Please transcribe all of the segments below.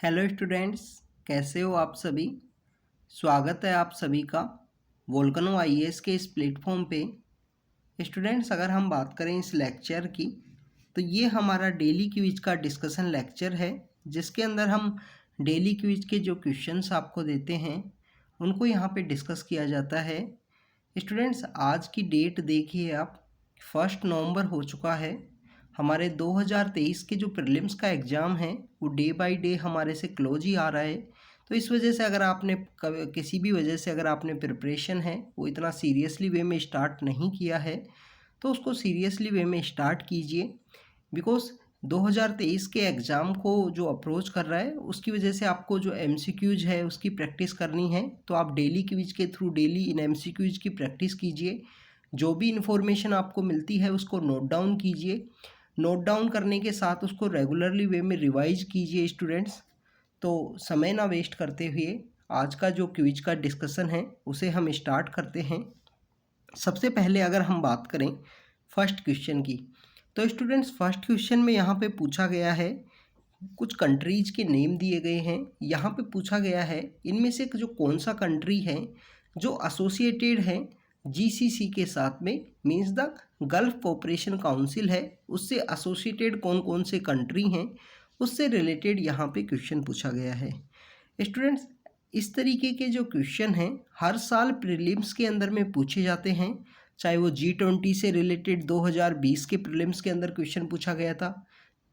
Hello students, कैसे हो आप सभी। स्वागत है आप सभी का वोल्केनो आईएएस के इस प्लेटफॉर्म पे। स्टूडेंट्स, अगर हम बात करें इस लेक्चर की तो ये हमारा डेली क्विज का डिस्कशन लेक्चर है, जिसके अंदर हम डेली क्विज के जो क्वेश्चंस आपको देते हैं उनको यहाँ पे डिस्कस किया जाता है। स्टूडेंट्स, आज की डेट देखिए आप, 1 नवंबर हो चुका है। हमारे 2023 के जो प्रीलिम्स का एग्ज़ाम है वो डे बाय डे हमारे से क्लोज ही आ रहा है। तो इस वजह से अगर आपने किसी भी वजह से अगर आपने प्रिपरेशन है वो इतना सीरियसली वे में स्टार्ट नहीं किया है तो उसको सीरियसली वे में स्टार्ट कीजिए। बिकॉज 2023 के एग्ज़ाम को जो अप्रोच कर रहा है उसकी वजह से आपको जो एमसीक्यूज है उसकी प्रैक्टिस करनी है। तो आप डेली क्विज के थ्रू डेली इन एमसीक्यूज की प्रैक्टिस कीजिए। जो भी इन्फॉर्मेशन आपको मिलती है उसको नोट डाउन कीजिए। नोट डाउन करने के साथ उसको रेगुलरली वे में रिवाइज कीजिए स्टूडेंट्स। तो समय ना वेस्ट करते हुए आज का जो क्विज का डिस्कशन है उसे हम स्टार्ट करते हैं। सबसे पहले अगर हम बात करें फर्स्ट क्वेश्चन की, तो स्टूडेंट्स फर्स्ट क्वेश्चन में यहाँ पे पूछा गया है, कुछ कंट्रीज के नेम दिए गए हैं। यहाँ पे पूछा गया है इनमें से जो कौन सा कंट्री है जो एसोसिएटेड है जीसीसी के साथ में, means the gulf cooperation council है, उससे एसोसिएटेड कौन कौन से कंट्री हैं, उससे रिलेटेड यहाँ पे क्वेश्चन पूछा गया है। स्टूडेंट्स, इस तरीके के जो क्वेश्चन हैं हर साल प्रीलिम्स के अंदर में पूछे जाते हैं। चाहे वो G20 से रिलेटेड 2020 के प्रीलिम्स के अंदर क्वेश्चन पूछा गया था,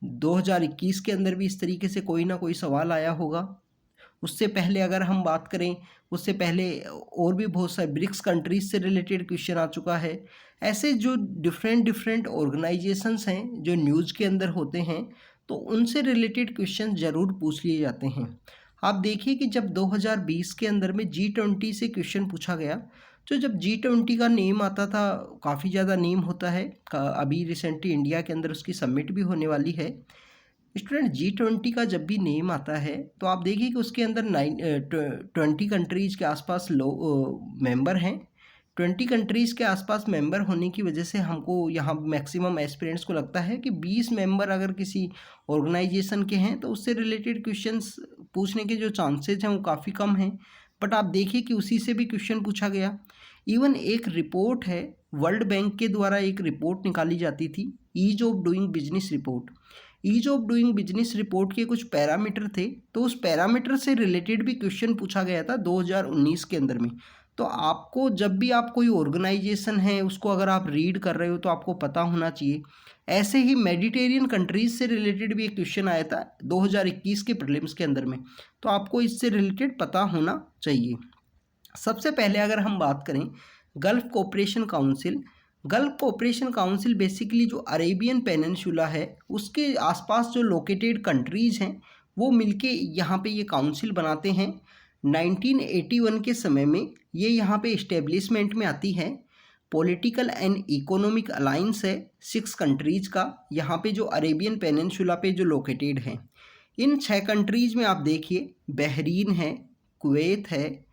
2021 के अंदर भी इस तरीके से कोई ना कोई सवाल आया होगा। उससे पहले अगर हम बात करें, उससे पहले और भी बहुत सारे ब्रिक्स कंट्रीज से रिलेटेड क्वेश्चन आ चुका है। ऐसे जो डिफरेंट ऑर्गेनाइजेशंस हैं जो न्यूज़ के अंदर होते हैं तो उनसे रिलेटेड क्वेश्चन ज़रूर पूछ लिए जाते हैं। आप देखिए कि जब 2020 के अंदर में G20 से क्वेश्चन पूछा गया, तो जब G20 का नेम आता था काफ़ी ज़्यादा नेम होता है। अभी रिसेंटली इंडिया के अंदर उसकी समिट भी होने वाली है। स्टूडेंट, G20 का जब भी नेम आता है तो आप देखिए कि उसके अंदर 20 कंट्रीज़ के आसपास मेंबर हैं। 20 कंट्रीज़ के आसपास मेंबर होने की वजह से हमको यहाँ मैक्सिमम एस्पिरेंट्स को लगता है कि 20 मेंबर अगर किसी ऑर्गेनाइजेशन के हैं तो उससे रिलेटेड क्वेश्चंस पूछने के जो चांसेज हैं वो काफ़ी कम हैं। बट आप देखिए कि उसी से भी क्वेश्चन पूछा गया। इवन एक रिपोर्ट है, वर्ल्ड बैंक के द्वारा एक रिपोर्ट निकाली जाती थी, ease of doing business report. Ease of doing business report के कुछ पैरामीटर थे, तो उस पैरामीटर से रिलेटेड भी क्वेश्चन पूछा गया था 2019 के अंदर में। तो आपको जब भी आप कोई ऑर्गेनाइजेशन है उसको अगर आप रीड कर रहे हो तो आपको पता होना चाहिए। ऐसे ही मेडिटेरियन कंट्रीज से रिलेटेड भी एक क्वेश्चन आया था 2021 के प्रीलिम्स के अंदर में, तो आपको इससे रिलेटेड पता होना चाहिए। सबसे पहले अगर हम बात करें gulf cooperation council, gulf cooperation council basically जो अरेबियन पेनिनसुला है उसके आसपास जो लोकेटेड कंट्रीज़ हैं वो मिलके यहाँ पे ये काउंसिल बनाते हैं। 1981 के समय में ये यहाँ पे इस्टेब्लिशमेंट में आती है। पॉलिटिकल एंड इकोनॉमिक अलाइंस है 6 कंट्रीज़ का, यहाँ पे जो अरेबियन पेनिनसुला पे जो लोकेटेड हैं। इन 6 कंट्रीज़ में आप देखिए बहरीन है, कुवैत है,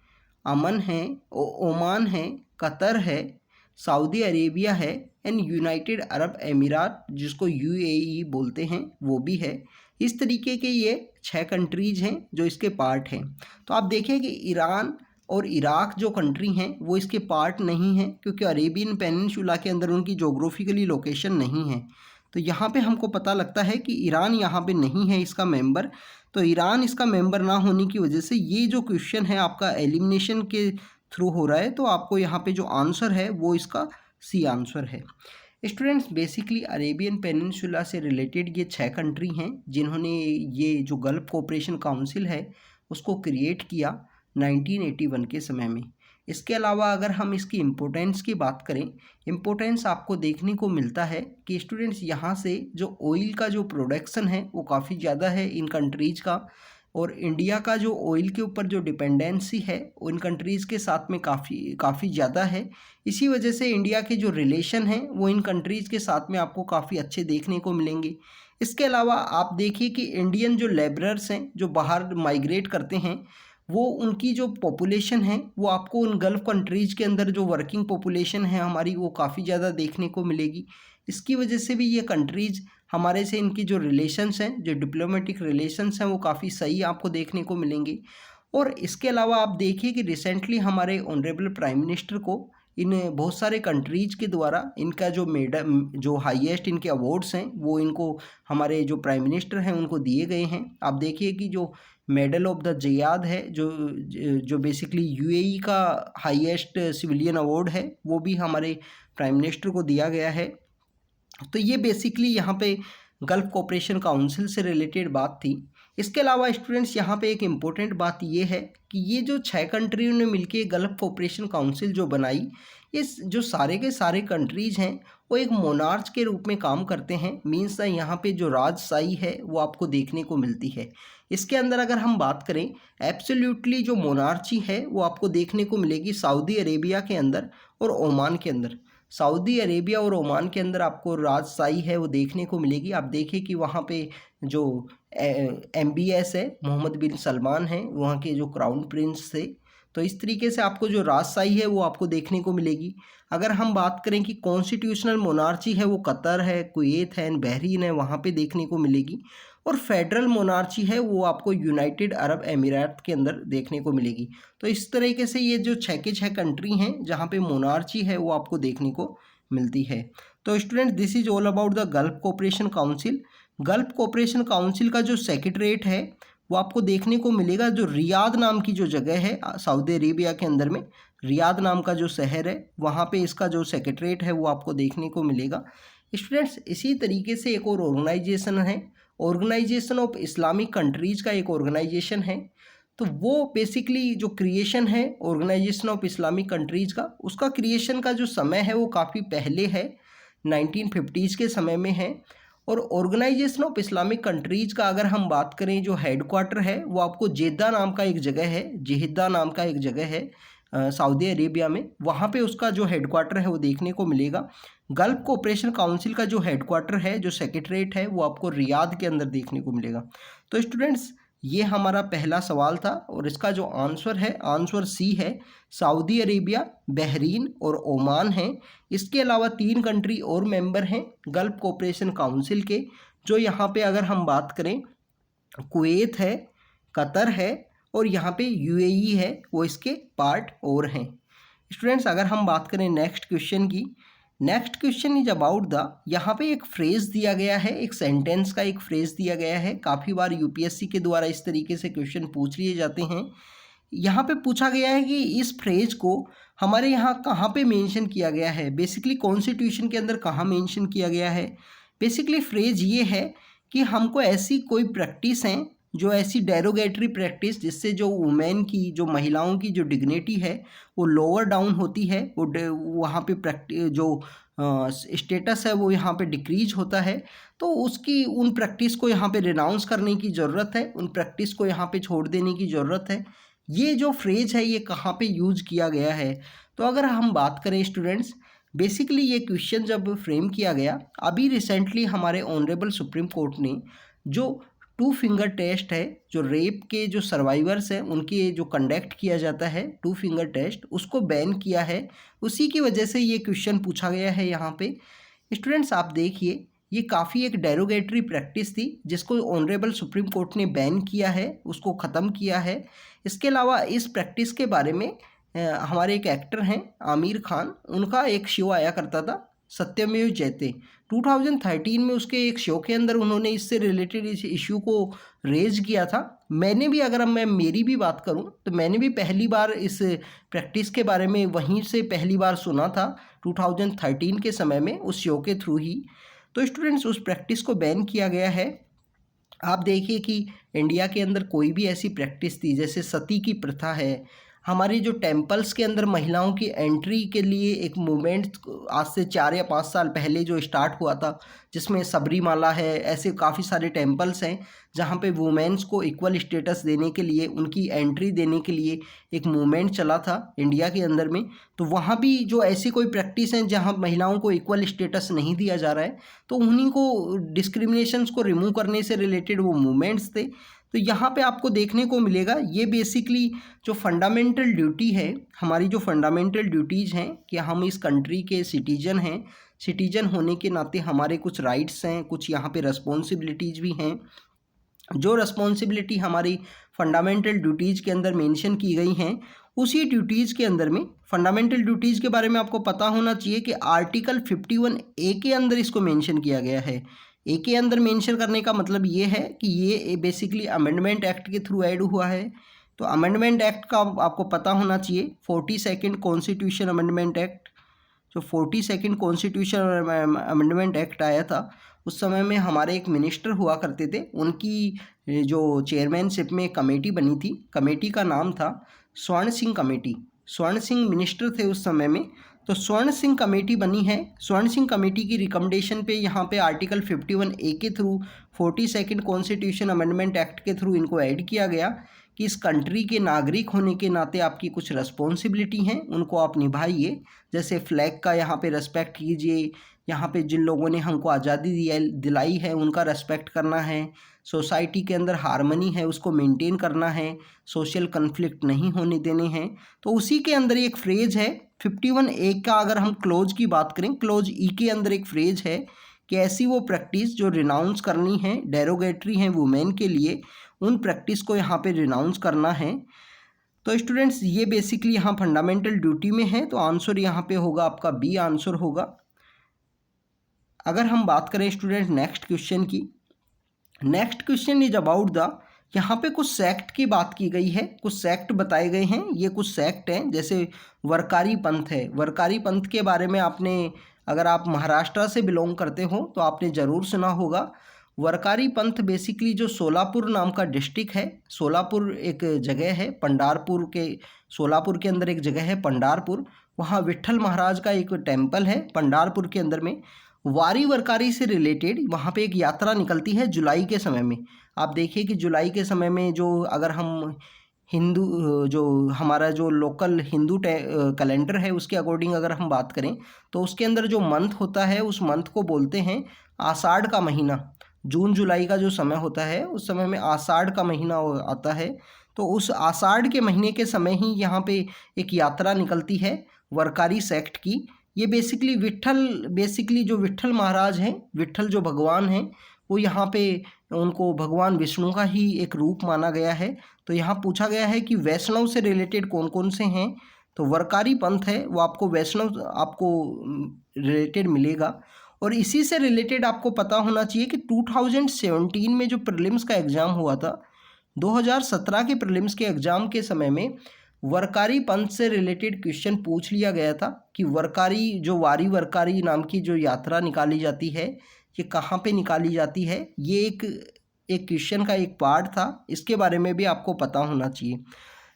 अमन है, ओमान है, कतर है, सऊदी अरेबिया है एंड यूनाइटेड अरब अमीरात जिसको UAE बोलते हैं वो भी है। इस तरीके के ये 6 कंट्रीज़ हैं जो इसके पार्ट हैं। तो आप देखें कि ईरान और इराक जो कंट्री हैं वो इसके पार्ट नहीं हैं, क्योंकि अरेबियन पेनिनसुला के अंदर उनकी जोग्राफिकली लोकेशन नहीं है। तो यहाँ पे हमको पता लगता है कि ईरान यहाँ पे नहीं है इसका मेंबर। तो ईरान इसका मेंबर ना होने की वजह से ये जो क्वेश्चन है आपका एलिमिनेशन के थ्रू हो रहा है, तो आपको यहाँ पे जो आंसर है वो इसका सी आंसर है। स्टूडेंट्स, बेसिकली अरेबियन पेनिनसुला से रिलेटेड ये 6 कंट्री हैं जिन्होंने ये जो गल्फ कोऑपरेशन काउंसिल है उसको क्रिएट किया 1981 के समय में। इसके अलावा अगर हम इसकी इम्पोर्टेंस की बात करें, इम्पोर्टेंस आपको देखने को मिलता है कि स्टूडेंट्स यहाँ से जो ऑयल का जो प्रोडक्शन है वो काफ़ी ज़्यादा है इन कंट्रीज़ का, और इंडिया का जो ऑयल के ऊपर जो डिपेंडेंसी है उन कंट्रीज़ के साथ में काफ़ी ज़्यादा है। इसी वजह से इंडिया के जो रिलेशन हैं वो इन कंट्रीज़ के साथ में आपको काफ़ी अच्छे देखने को मिलेंगे। इसके अलावा आप देखिए कि इंडियन जो लेबरर्स हैं जो बाहर माइग्रेट करते हैं वो उनकी जो पॉपुलेशन है वो आपको उन गल्फ़ कंट्रीज़ के अंदर जो वर्किंग पॉपुलेशन है हमारी वो काफ़ी ज़्यादा देखने को मिलेगी। इसकी वजह से भी ये कंट्रीज़ हमारे से इनकी जो रिलेशंस हैं, जो डिप्लोमेटिक रिलेशंस हैं, वो काफ़ी सही आपको देखने को मिलेंगे। और इसके अलावा आप देखिए कि रिसेंटली हमारे ऑनरेबल प्राइम मिनिस्टर को इन बहुत सारे कंट्रीज़ के द्वारा इनका जो हाईएस्ट इनके अवार्ड्स हैं वो इनको हमारे जो प्राइम मिनिस्टर हैं उनको दिए गए हैं। आप देखिए कि जो मेडल ऑफ द ज़ियाद है, जो बेसिकली यूएई का हाईएस्ट सिविलियन अवार्ड है, वो भी हमारे प्राइम मिनिस्टर को दिया गया है। तो ये बेसिकली यहाँ पे गल्फ़ कोऑपरेशन काउंसिल से रिलेटेड बात थी। इसके अलावा स्टूडेंट्स यहाँ पे एक इम्पोर्टेंट बात ये है कि ये जो 6 कंट्रियों ने मिलके गल्फ़ कोऑपरेशन काउंसिल जो बनाई, ये जो सारे के सारे कंट्रीज़ हैं वो एक मोनार्च के रूप में काम करते हैं। मीन्स यहाँ पे जो राजशाही है वो आपको देखने को मिलती है। इसके अंदर अगर हम बात करें, एब्सोल्युटली जो मोनार्ची है वो आपको देखने को मिलेगी सऊदी अरेबिया के अंदर और ओमान के अंदर। सऊदी अरेबिया और ओमान के अंदर आपको राजशाही है वो देखने को मिलेगी। आप देखिए कि वहाँ पे जो MBS है, मोहम्मद बिन सलमान हैं, वहाँ के जो क्राउन प्रिंस थे। तो इस तरीके से आपको जो राजशाही है वो आपको देखने को मिलेगी। अगर हम बात करें कि कॉन्स्टिट्यूशनल मोनार्ची है, वो कतर है, कुवैत है, बहरीन है, वहाँ पे देखने को मिलेगी। और फेडरल मोनार्ची है वो आपको यूनाइटेड अरब अमीरात के अंदर देखने को मिलेगी। तो इस तरीके से ये जो 6 के 6 कंट्री हैं जहाँ पे मोनार्ची है वो आपको देखने को मिलती है। तो student, this is all about the gulf cooperation council. Gulf cooperation council का जो सेक्रेटरीट है वो आपको देखने को मिलेगा जो रियाद नाम की जो जगह है सऊदी अरेबिया के अंदर में, रियाद नाम का जो शहर है वहाँ पे इसका जो सेक्रेटरीट है वो आपको देखने को मिलेगा। स्टूडेंट्स, इसी तरीके से एक और ऑर्गेनाइजेशन है, ऑर्गेनाइजेशन ऑफ इस्लामिक कंट्रीज़ का एक ऑर्गेनाइजेशन है। तो वो बेसिकली जो क्रिएशन है ऑर्गेनाइजेशन ऑफ इस्लामिक कंट्रीज़ का, उसका क्रिएशन का जो समय है वो काफ़ी पहले है, 1950s के समय में है। और ऑर्गेनाइजेशन ऑफ इस्लामिक कंट्रीज़ का अगर हम बात करें, जो हेडक्वार्टर है वो आपको जेद्दा नाम का एक जगह है, जेद्दा नाम का एक जगह है सऊदी अरेबिया में, वहाँ पे उसका जो हेडक्वार्टर है वो देखने को मिलेगा। गल्फ़ कोऑपरेशन काउंसिल का जो हेडक्वार्टर है, जो सेक्रेटरीट है, वो आपको रियाद के अंदर देखने को मिलेगा। तो स्टूडेंट्स, ये हमारा पहला सवाल था और इसका जो आंसर है, आंसर सी है, सऊदी अरेबिया, बहरीन और ओमान है। इसके अलावा 3 कंट्री और मेंबर हैं गल्फ़ कोऑपरेशन काउंसिल के, जो यहाँ पे अगर हम बात करें, कुवैत है, कतर है और यहाँ पे यूएई है, वो इसके पार्ट और हैं। स्टूडेंट्स, अगर हम बात करें नेक्स्ट क्वेश्चन की, next question is about the, यहाँ पे एक फ्रेज़ दिया गया है, एक सेंटेंस का एक फ्रेज़ दिया गया है। काफ़ी बार यूपीएससी के द्वारा इस तरीके से क्वेश्चन पूछ लिए जाते हैं। यहाँ पे पूछा गया है कि इस फ्रेज़ को हमारे यहाँ कहाँ पे मेंशन किया गया है, बेसिकली कॉन्स्टिट्यूशन के अंदर कहाँ मेंशन किया गया है। बेसिकली फ्रेज़ ये है कि हमको ऐसी कोई प्रैक्टिस हैं, जो ऐसी डेरोगेटरी प्रैक्टिस जिससे जो वुमेन की, जो महिलाओं की जो डिग्निटी है वो लोअर डाउन होती है, वो वहाँ पे जो स्टेटस है वो यहाँ पे डिक्रीज होता है, तो उसकी उन प्रैक्टिस को यहाँ पे रिनाउंस करने की ज़रूरत है, उन प्रैक्टिस को यहाँ पे छोड़ देने की ज़रूरत है। ये जो फ्रेज है ये कहाँ पे यूज किया गया है। तो अगर हम बात करें स्टूडेंट्स, बेसिकली ये क्वेश्चन जब फ्रेम किया गया, अभी रिसेंटली हमारे ऑनरेबल सुप्रीम कोर्ट ने जो 2 फिंगर टेस्ट है, जो रेप के जो सर्वाइवर्स हैं उनके जो कंडक्ट किया जाता है 2 फिंगर टेस्ट, उसको बैन किया है। उसी की वजह से ये क्वेश्चन पूछा गया है यहाँ पे। स्टूडेंट्स, आप देखिए, ये काफ़ी एक डेरोगेटरी प्रैक्टिस थी जिसको ऑनरेबल सुप्रीम कोर्ट ने बैन किया है, उसको ख़त्म किया है। इसके अलावा इस प्रैक्टिस के बारे में हमारे एक एक्टर हैं आमिर खान, उनका एक शो आया करता था सत्यमेव जयते, 2013 में उसके एक शो के अंदर उन्होंने इससे रिलेटेड इस इशू को रेज किया था। मैंने भी, अगर मैं मेरी भी बात करूं, तो मैंने भी पहली बार इस प्रैक्टिस के बारे में वहीं से पहली बार सुना था 2013 के समय में, उस शो के थ्रू ही। तो स्टूडेंट्स, उस प्रैक्टिस को बैन किया गया है। आप देखिए कि इंडिया के अंदर कोई भी ऐसी प्रैक्टिस थी, जैसे सती की प्रथा है, हमारी जो टेम्पल्स के अंदर महिलाओं की एंट्री के लिए एक मूवमेंट आज से 4 या 5 साल पहले जो स्टार्ट हुआ था, जिसमें सबरीमाला है, ऐसे काफ़ी सारे टेम्पल्स हैं जहाँ पे वुमेन्स को इक्वल स्टेटस देने के लिए, उनकी एंट्री देने के लिए एक मूवमेंट चला था इंडिया के अंदर में। तो वहाँ भी जो ऐसी कोई प्रैक्टिस हैं जहाँ महिलाओं को इक्वल स्टेटस नहीं दिया जा रहा है, तो उन्हीं को डिस्क्रिमिनेशंस को रिमूव करने से रिलेटेड वो मूवमेंट्स थे। तो यहाँ पे आपको देखने को मिलेगा, ये बेसिकली जो फंडामेंटल ड्यूटी है, हमारी जो फंडामेंटल ड्यूटीज़ हैं कि हम इस कंट्री के सिटीजन हैं, सिटीजन होने के नाते हमारे कुछ राइट्स हैं, कुछ यहाँ पे रिस्पॉन्सिबिलिटीज़ भी हैं। जो रिस्पॉन्सिबिलिटी हमारी फंडामेंटल ड्यूटीज़ के अंदर मेंशन की गई हैं, उसी ड्यूटीज़ के अंदर में फंडामेंटल ड्यूटीज़ के बारे में आपको पता होना चाहिए कि आर्टिकल 51A के अंदर इसको मेंशन किया गया है। ए के अंदर मेंशन करने का मतलब ये है कि ये बेसिकली अमेंडमेंट एक्ट के थ्रू ऐड हुआ है। तो अमेंडमेंट एक्ट का आपको पता होना चाहिए, 42nd कॉन्स्टिट्यूशन अमेंडमेंट एक्ट। जो 42nd कॉन्स्टिट्यूशन अमेंडमेंट एक्ट आया था, उस समय में हमारे एक मिनिस्टर हुआ करते थे, उनकी जो चेयरमैनशिप में कमेटी बनी थी, कमेटी का नाम था स्वर्ण सिंह कमेटी। स्वर्ण सिंह मिनिस्टर थे उस समय में, तो स्वर्ण सिंह कमेटी बनी है। स्वर्ण सिंह कमेटी की रिकमेंडेशन पे यहाँ पे आर्टिकल 51A के through 42nd constitution amendment act के थ्रू इनको ऐड किया गया कि इस कंट्री के नागरिक होने के नाते आपकी कुछ रिस्पॉन्सिबिलिटी हैं, उनको आप निभाइए। जैसे फ्लैग का यहाँ पे रेस्पेक्ट कीजिए, यहाँ पे जिन लोगों ने हमको आज़ादी दिलाई है उनका रेस्पेक्ट करना है, सोसाइटी के अंदर हार्मनी है उसको मेंटेन करना है, सोशल कन्फ्लिक्ट नहीं होने देने हैं। तो उसी के अंदर एक फ्रेज है 51A का। अगर हम क्लोज की बात करें, क्लोज ई के अंदर एक फ्रेज है कि ऐसी वो प्रैक्टिस जो रिनाउंस करनी है, डेरोगेटरी हैं वुमेन के लिए, उन प्रैक्टिस को यहाँ पे रिनाउंस करना है। तो स्टूडेंट्स ये बेसिकली यहाँ फंडामेंटल ड्यूटी में है, तो आंसर यहाँ पे होगा आपका बी आंसर होगा। अगर हम बात करें स्टूडेंट नेक्स्ट क्वेश्चन की, next question is about the, यहाँ पे कुछ सेक्ट की बात की गई है, कुछ सेक्ट बताए गए हैं। ये कुछ सेक्ट हैं, जैसे वरकारी पंथ है। वरकारी पंथ के बारे में आपने, अगर आप महाराष्ट्र से बिलोंग करते हो तो आपने ज़रूर सुना होगा। वरकारी पंथ बेसिकली जो सोलापुर नाम का डिस्ट्रिक्ट है, सोलापुर एक जगह है, पंढरपुर के, सोलापुर के अंदर एक जगह है पंढरपुर, वहाँ विट्ठल महाराज का एक टेम्पल है पंढरपुर के अंदर में। वारी वरकारी से रिलेटेड वहाँ पे एक यात्रा निकलती है जुलाई के समय में। आप देखिए कि जुलाई के समय में जो, अगर हम हिंदू, जो हमारा जो लोकल हिंदू कैलेंडर है उसके अकॉर्डिंग अगर हम बात करें, तो उसके अंदर जो मंथ होता है उस मंथ को बोलते हैं आषाढ़ का महीना। जून जुलाई का जो समय होता है उस समय में आषाढ़ का महीना आता है। तो उस आषाढ़ के महीने के समय ही यहाँ पे एक यात्रा निकलती है वरकारी सेक्ट की। ये बेसिकली जो विट्ठल महाराज हैं, विट्ठल जो भगवान हैं, वो यहाँ पे उनको भगवान विष्णु का ही एक रूप माना गया है। तो यहाँ पूछा गया है कि वैष्णव से रिलेटेड कौन कौन से हैं, तो वरकारी पंथ है वो आपको वैष्णव आपको रिलेटेड मिलेगा। और इसी से रिलेटेड आपको पता होना चाहिए कि 2017 में जो प्रीलिम्स का एग्ज़ाम हुआ था, 2017 के प्रीलिम्स के एग्ज़ाम के समय में वरकारी पंथ से रिलेटेड क्वेश्चन पूछ लिया गया था कि वरकारी, जो वारी वरकारी नाम की जो यात्रा निकाली जाती है, ये कहाँ पे निकाली जाती है। ये एक क्वेश्चन का एक पार्ट था, इसके बारे में भी आपको पता होना चाहिए।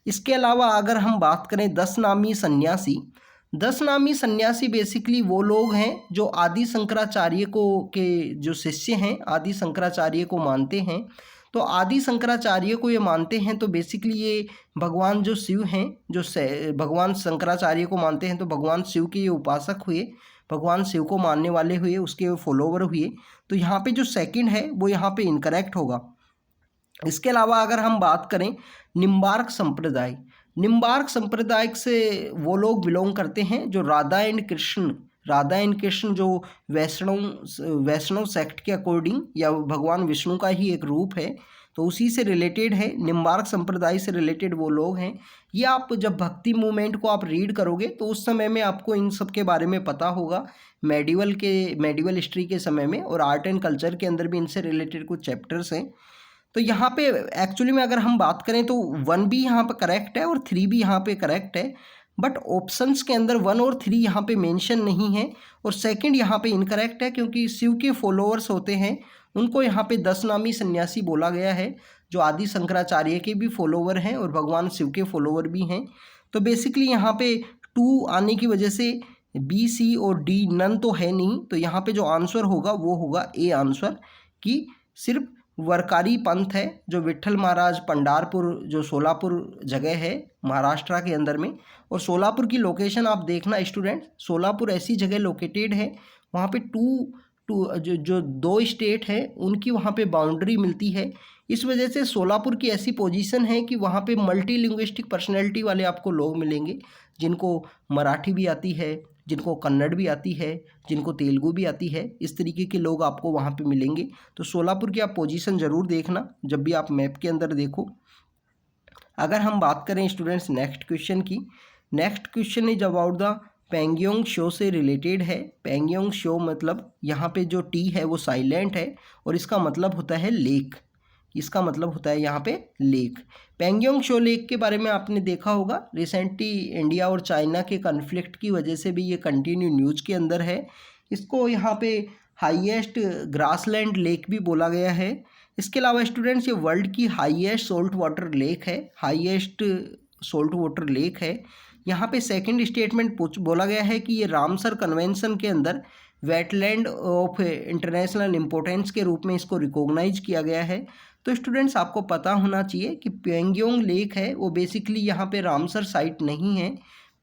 इसके अलावा अगर हम बात करें 10 नामी सन्यासी, 10 नामी सन्यासी बेसिकली वो लोग हैं जो आदि शंकराचार्य को के जो शिष्य हैं, आदि शंकराचार्य को मानते हैं। तो आदि शंकराचार्य को ये मानते हैं, तो बेसिकली ये भगवान जो शिव हैं, जो भगवान शंकराचार्य को मानते हैं, तो भगवान शिव के ये उपासक हुए, भगवान शिव को मानने वाले हुए, उसके फॉलोवर हुए। तो यहाँ पे जो सेकंड है वो यहाँ पे इनकरेक्ट होगा। इसके अलावा अगर हम बात करें निम्बार्क संप्रदाय, निम्बार्क संप्रदाय से वो लोग बिलोंग करते हैं जो राधा एंड कृष्ण जो वैष्णव सेक्ट के अकॉर्डिंग, या भगवान विष्णु का ही एक रूप है, तो उसी से रिलेटेड है। निम्बार्क संप्रदाय से रिलेटेड वो लोग हैं। ये आप जब भक्ति मूवमेंट को आप रीड करोगे तो उस समय में आपको इन सब के बारे में पता होगा, मेडिवल हिस्ट्री के समय में, और आर्ट एंड कल्चर के अंदर भी इनसे रिलेटेड कुछ चैप्टर्स हैं। तो यहाँ पे एक्चुअली में अगर हम बात करें तो 1 भी यहाँ पे करेक्ट है और 3 भी यहाँ पे करेक्ट है, बट ऑप्शंस के अंदर 1 और 3 यहाँ पे मेंशन नहीं है, और सेकंड यहाँ पे इनकरेक्ट है, क्योंकि शिव के फॉलोअर्स होते हैं उनको यहाँ पे 10 नामी सन्यासी बोला गया है, जो आदि शंकराचार्य के भी फॉलोवर हैं और भगवान शिव के फॉलोवर भी हैं। तो बेसिकली यहाँ पे 2 आने की वजह से बी, सी और डी नन तो है नहीं, तो यहाँ पे जो आंसर होगा वो होगा ए आंसर, कि सिर्फ वरकारी पंथ है जो विट्ठल महाराज पंढरपुर, जो सोलापुर जगह है महाराष्ट्र के अंदर में। और सोलापुर की लोकेशन आप देखना स्टूडेंट, सोलापुर ऐसी जगह लोकेटेड है, वहाँ पे जो 2 स्टेट है उनकी वहाँ पे बाउंड्री मिलती है। इस वजह से सोलापुर की ऐसी पोजीशन है कि वहाँ पे मल्टी लिंग्विस्टिक पर्सनैलिटी वाले आपको लोग मिलेंगे, जिनको मराठी भी आती है, जिनको कन्नड़ भी आती है, जिनको तेलुगु भी आती है, इस तरीके के लोग आपको वहाँ पे मिलेंगे। तो सोलापुर की आप पोजीशन ज़रूर देखना जब भी आप मैप के अंदर देखो। अगर हम बात करें स्टूडेंट्स नेक्स्ट क्वेश्चन की, next question is about the Pangong Tso से रिलेटेड है। पेंगयोंग शो मतलब यहाँ पे जो टी है वो साइलेंट है और इसका मतलब होता है लेक, इसका मतलब होता है यहाँ पे लेक। पेंगयोंग शो लेक के बारे में आपने देखा होगा, रिसेंटली इंडिया और चाइना के कन्फ्लिक्ट की वजह से भी ये कंटिन्यू न्यूज़ के अंदर है। इसको यहाँ पे हाईएस्ट ग्रासलैंड लेक भी बोला गया है। इसके अलावा स्टूडेंट्स ये वर्ल्ड की हाईएस्ट सोल्ट वाटर लेक है, हाईएस्ट सोल्ट वाटर लेक है। यहाँ पे सेकंड स्टेटमेंट बोला गया है कि ये रामसर कन्वेंशन के अंदर वेटलैंड ऑफ इंटरनेशनल इम्पोर्टेंस के रूप में इसको रिकॉग्नाइज किया गया है। तो स्टूडेंट्स आपको पता होना चाहिए कि पेंगयोंग लेक है वो बेसिकली यहाँ पे रामसर साइट नहीं है।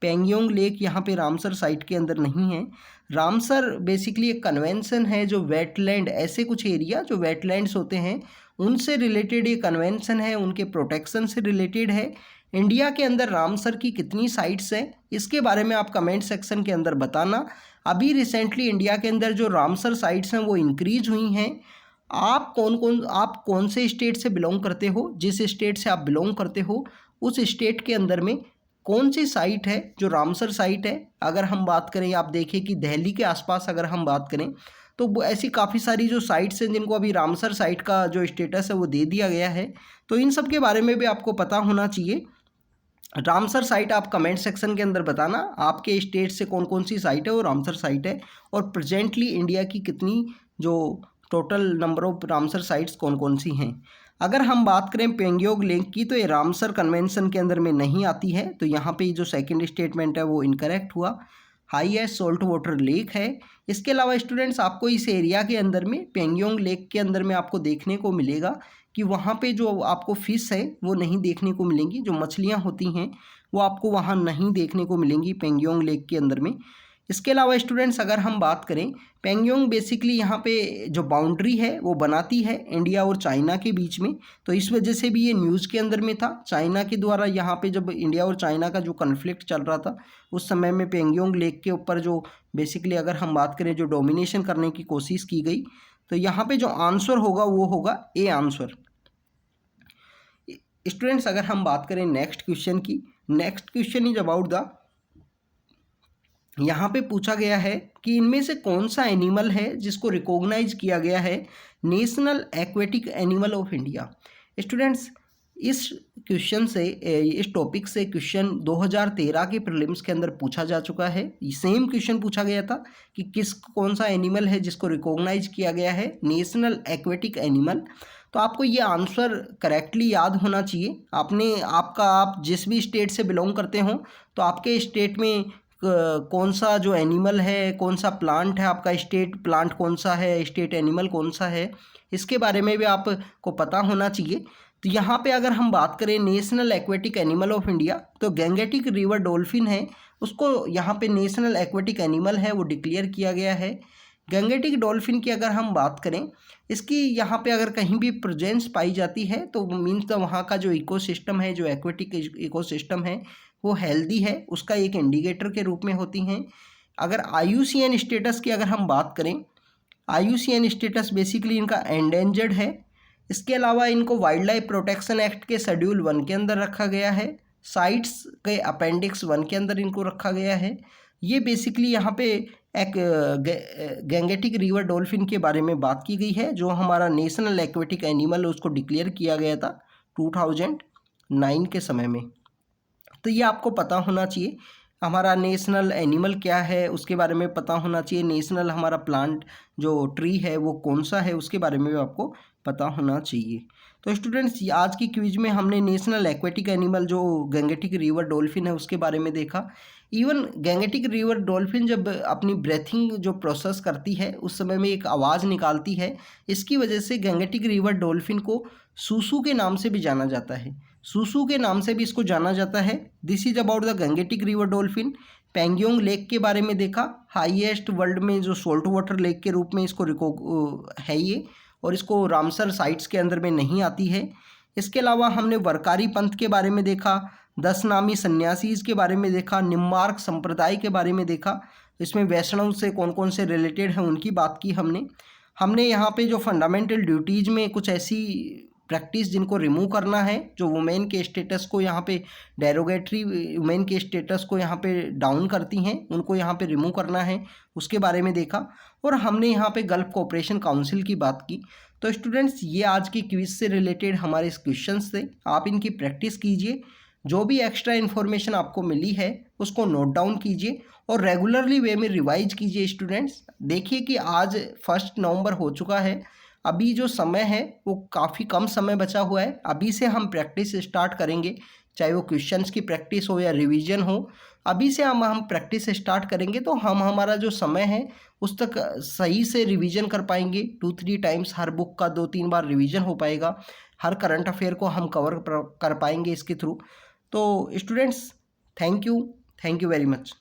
पेंगयोंग लेक यहाँ पे रामसर साइट के अंदर नहीं है। रामसर बेसिकली एक कन्वेंशन है जो वेटलैंड, ऐसे कुछ एरिया जो वेटलैंड्स होते हैं उनसे रिलेटेड ये कन्वेंशन है, उनके प्रोटेक्शन से रिलेटेड है। इंडिया के अंदर रामसर की कितनी साइट्स हैं इसके बारे में आप कमेंट सेक्शन के अंदर बताना। अभी रिसेंटली इंडिया के अंदर जो रामसर साइट्स हैं वो इंक्रीज हुई हैं। आप कौन से स्टेट से बिलोंग करते हो, जिस स्टेट से आप बिलोंग करते हो उस स्टेट के अंदर में कौन सी साइट है जो रामसर साइट है। अगर हम बात करें, आप देखिए कि दिल्ली के आसपास अगर हम बात करें तो ऐसी काफ़ी सारी जो साइट्स हैं जिनको अभी रामसर साइट का जो स्टेटस है वो दे दिया गया है। तो इन सब के बारे में भी आपको पता होना चाहिए। रामसर साइट आप कमेंट सेक्शन के अंदर बताना आपके स्टेट से कौन कौन सी साइट है वो रामसर साइट है, और प्रेजेंटली इंडिया की कितनी जो total number of Ramsar sites कौन कौन सी हैं। अगर हम बात करें पेंगयोंग लेक की तो ये रामसर कन्वेंशन के अंदर में नहीं आती है, तो यहाँ पे जो सेकंड स्टेटमेंट है वो इनकरेक्ट हुआ। हाईएस्ट सोल्ट वाटर लेक है। इसके अलावा स्टूडेंट्स आपको इस एरिया के अंदर में पेंगयोंग लेक के अंदर में आपको देखने को मिलेगा कि वहाँ पे जो आपको फ़िश है वो नहीं देखने को मिलेंगी, जो मछलियाँ होती हैं वो आपको वहाँ नहीं देखने को मिलेंगी पेंगयोंग लेक के अंदर में। इसके अलावा स्टूडेंट्स अगर हम बात करें, पेंगयोंग बेसिकली यहाँ पे जो बाउंड्री है वो बनाती है इंडिया और चाइना के बीच में, तो इस वजह से भी ये न्यूज़ के अंदर में था। चाइना के द्वारा यहाँ पे जब इंडिया और चाइना का जो कन्फ्लिक्ट चल रहा था उस समय में पेंगयोंग लेक के ऊपर जो बेसिकली अगर हम बात करें जो डोमिनेशन करने की कोशिश की गई, तो यहाँ पे जो आंसर होगा वो होगा ए आंसर। स्टूडेंट्स अगर हम बात करें नेक्स्ट क्वेश्चन की, next question is about the, यहाँ पे पूछा गया है कि इनमें से कौन सा एनिमल है जिसको रिकॉग्नाइज किया गया है national aquatic animal of India. Students इस क्वेश्चन से, इस टॉपिक से क्वेश्चन 2013 के प्रीलिम्स के अंदर पूछा जा चुका है। सेम क्वेश्चन पूछा गया था कि कौन सा एनिमल है जिसको रिकॉग्नाइज किया गया है नेशनल एक्वेटिक एनिमल। तो आपको ये आंसर करेक्टली याद होना चाहिए। आप जिस भी स्टेट से बिलोंग करते हो तो आपके स्टेट में कौन सा जो एनिमल है, कौन सा प्लांट है, आपका स्टेट प्लांट कौन सा है, स्टेट एनिमल कौन सा है, इसके बारे में भी आपको पता होना चाहिए। तो यहाँ पे अगर हम बात करें national aquatic animal of India, तो गैंगेटिक रिवर डॉल्फिन है, उसको यहाँ पे नेशनल एक्वेटिक एनिमल है वो डिक्लेयर किया गया है। गैंगेटिक डॉल्फिन की अगर हम बात करें, इसकी यहाँ पे अगर कहीं भी प्रेजेंस पाई जाती है तो मीन्स द वहाँ का जो इकोसिस्टम है, जो एक्वेटिक इकोसिस्टम है वो हेल्दी है, उसका एक इंडिकेटर के रूप में होती हैं। अगर IUCN स्टेटस की अगर हम बात करें, IUCN स्टेटस बेसिकली इनका एंडेंजर्ड है। इसके अलावा इनको वाइल्ड लाइफ प्रोटेक्शन एक्ट के शेड्यूल 1 के अंदर रखा गया है, साइट्स के अपेंडिक्स 1 के अंदर इनको रखा गया है। ये बेसिकली यहाँ पे एक गैंगेटिक रिवर डॉल्फिन के बारे में बात की गई है, जो हमारा नेशनल एक्वेटिक एनिमल उसको डिक्लेयर किया गया था 2009 के समय में। तो ये आपको पता होना चाहिए हमारा नेशनल एनिमल क्या है, उसके बारे में पता होना चाहिए। नेशनल हमारा प्लांट जो ट्री है वो कौन सा है उसके बारे में भी आपको पता होना चाहिए। तो स्टूडेंट्स आज की क्विज में हमने नेशनल एक्वेटिक एनिमल जो गैंगेटिक रिवर डॉल्फिन है उसके बारे में देखा। इवन गैंगेटिक रिवर डॉल्फिन जब अपनी ब्रेथिंग जो प्रोसेस करती है उस समय में एक आवाज़ निकालती है, इसकी वजह से गैंगेटिक रिवर डॉल्फिन को सूसू के नाम से भी जाना जाता है, सूसू के नाम से भी इसको जाना जाता है। This is about the Gangetic river dolphin. Pangong lake के बारे में देखा, हाईएस्ट वर्ल्ड में जो सोल्ट वाटर लेक के रूप में इसको है ये, और इसको रामसर साइट्स के अंदर में नहीं आती है। इसके अलावा हमने वरकारी पंथ के बारे में देखा, 10 नामी सन्यासीज के बारे में देखा, निम्बार्क संप्रदाय के बारे में देखा। इसमें वैष्णव से कौन कौन से रिलेटेड हैं उनकी बात की हमने यहाँ पे जो फंडामेंटल ड्यूटीज़ में कुछ ऐसी प्रैक्टिस जिनको रिमूव करना है, जो वुमेन के स्टेटस को यहाँ पे डेरोगेटरी वुमेन के स्टेटस को यहाँ पे डाउन करती हैं, उनको यहाँ पे रिमूव करना है, उसके बारे में देखा। और हमने यहाँ पे गल्फ कोऑपरेशन काउंसिल की बात की। तो स्टूडेंट्स, ये आज की क्विज से रिलेटेड हमारे क्वेश्चंस थे, आप इनकी प्रैक्टिस कीजिए। जो भी एक्स्ट्रा इन्फॉर्मेशन आपको मिली है उसको नोट डाउन कीजिए और रेगुलरली वे में रिवाइज कीजिए। स्टूडेंट्स, देखिए कि आज 1 नवंबर हो चुका है, अभी जो समय है वो काफ़ी कम समय बचा हुआ है। अभी से हम प्रैक्टिस स्टार्ट करेंगे, चाहे वो क्वेश्चंस की प्रैक्टिस हो या रिवीजन हो। अभी से हम प्रैक्टिस स्टार्ट करेंगे तो हम हमारा जो समय है उस तक सही से रिवीजन कर पाएंगे। 2-3 टाइम्स हर बुक का 2-3 बार रिवीजन हो पाएगा, हर करंट अफेयर को हम कवर कर पाएंगे इसके थ्रू। तो students, thank you very much.